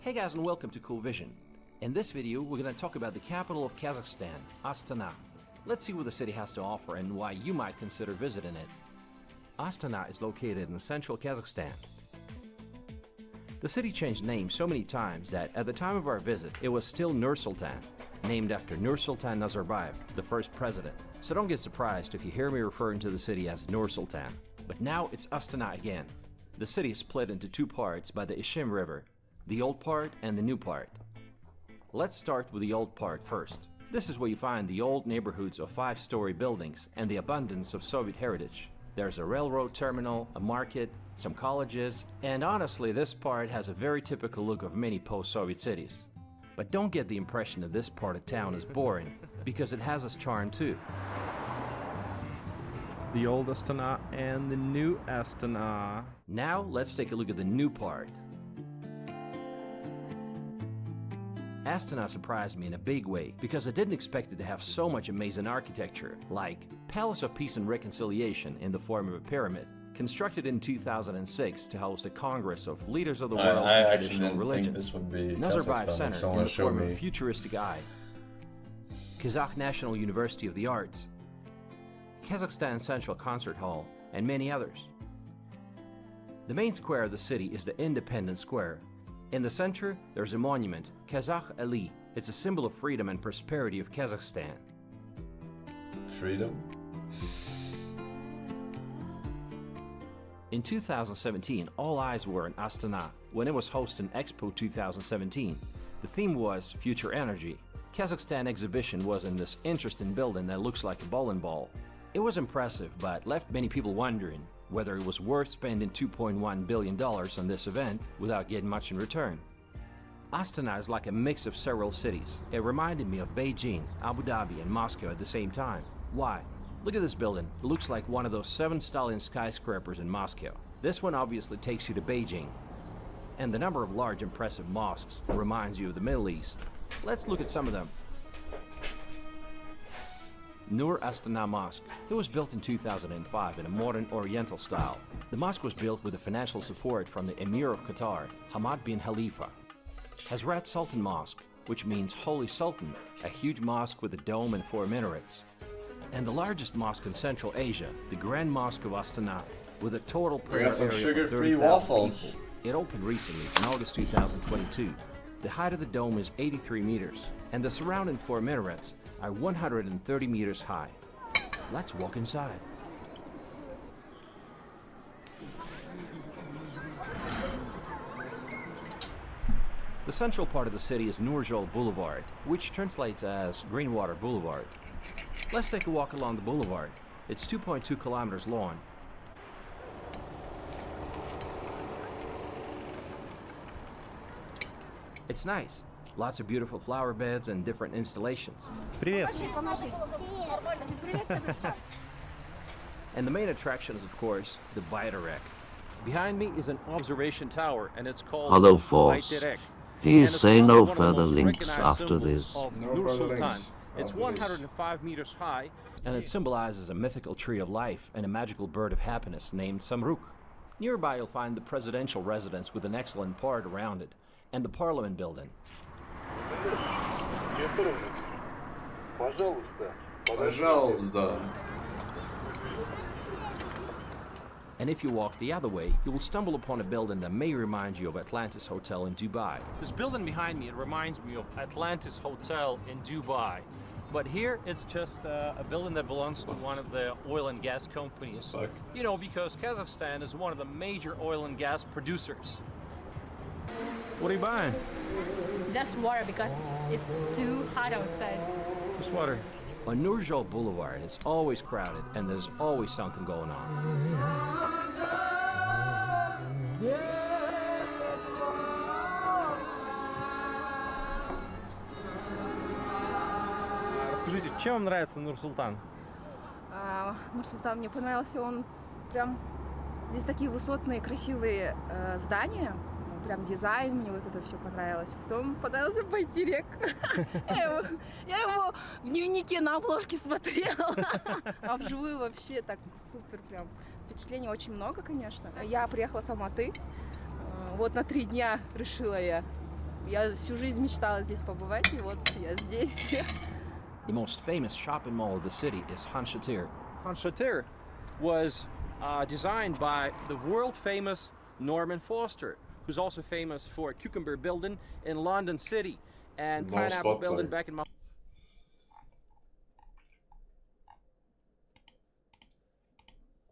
Hey guys, and welcome to Cool Vision. In this video, we're going to talk about the capital of Kazakhstan, Astana. Let's see what the city has to offer and why you might consider visiting it. Astana is located in central Kazakhstan. The city changed names so many times that at the time of our visit, it was still Nur-Sultan, named after Nur-Sultan Nazarbayev, the first president. So don't get surprised if you hear me referring to the city as Nur-Sultan. But now it's Astana again. The city is split into two parts by the Ishim River, the old part and the new part. Let's start with the old part first. This is where you find the old neighborhoods of 5-story buildings and the abundance of Soviet heritage. There's a railroad terminal, a market, some colleges, and honestly this part has a very typical look of many post-Soviet cities. But don't get the impression that this part of town is boring, because it has its charm too. The old Astana and the new Astana. Now let's take a look at the new part. Astana surprised me in a big way because I didn't expect it to have so much amazing architecture, like Palace of Peace and Reconciliation in the form of a pyramid, constructed in 2006 to host a congress of leaders of the world and traditional religions. Nazarbayev Center in the form of a futuristic eye. Kazakh National University of the Arts, Kazakhstan Central Concert Hall, and many others. The main square of the city is the Independence Square. In the center, there's a monument, Kazakh Ali. It's a symbol of freedom and prosperity of Kazakhstan. Freedom? In 2017, all eyes were on Astana when it was hosting Expo 2017. The theme was Future Energy. Kazakhstan exhibition was in this interesting building that looks like a bowling ball. It was impressive, but left many people wondering whether it was worth spending $2.1 billion on this event without getting much in return. Astana is like a mix of several cities. It reminded me of Beijing, Abu Dhabi, and Moscow at the same time. Why? Look at this building. It looks like one of those 7 Stalin skyscrapers in Moscow. This one obviously takes you to Beijing. And the number of large impressive mosques reminds you of the Middle East. Let's look at some of them. Nur Astana Mosque. It was built in 2005 in a modern Oriental style. The mosque was built with the financial support from the Emir of Qatar, Hamad bin Khalifa. Hazrat Sultan Mosque, which means Holy Sultan, a huge mosque with a dome and 4 minarets. And the largest mosque in Central Asia, the Grand Mosque of Astana, with a total prayer area of 30,000 waffles. people. It opened recently in August 2022. The height of the dome is 83 meters, and the surrounding 4 minarets are 130 meters high. Let's walk inside. The central part of the city is Nurjol Boulevard, which translates as Greenwater Boulevard. Let's take a walk along the boulevard. It's 2.2 kilometers long. It's nice. Lots of beautiful flower beds and different installations. Привет. And the main attraction is, of course, the Bayrak. Behind me is an observation tower, and it's called Hello, folks. Bayrak. Please And say it's no one of the further most links recognized after symbols this. of No Nur further Sultan. links It's after this. 105 meters high, and it symbolizes a mythical tree of life and a magical bird of happiness named Samruk. Nearby you'll find the presidential residence with an excellent park around it, and the parliament building. Пожалуйста. And if you walk the other way, you will stumble upon a building that may remind you of Atlantis Hotel in Dubai. This building behind me, it reminds me of Atlantis Hotel in Dubai. But here, it's just a building that belongs to one of the oil and gas companies. Fuck. You know, because Kazakhstan is one of the major oil and gas producers. What are you buying? Just water because it's too hot outside. Just water. On Nurjol Boulevard, it's always crowded, and there's always something going on. Скажите, чем вам нравится Нур-Султан? Нур-Султан мне понравился, он прям... Здесь такие высотные, красивые здания, прям дизайн, мне вот это все понравилось. Потом понравился Байтерек. Я его в дневнике на обложке смотрела, а вживую вообще так супер прям. Впечатлений очень много, конечно. Я приехала с Алматы, вот на 3 дня решила я Я всю жизнь мечтала здесь побывать, и вот я здесь. The most famous shopping mall of the city is Han Shatir. Han Shatir was designed by the world-famous Norman Foster, who's also famous for Cucumber Building in London City and No Pineapple spotlight. Building back in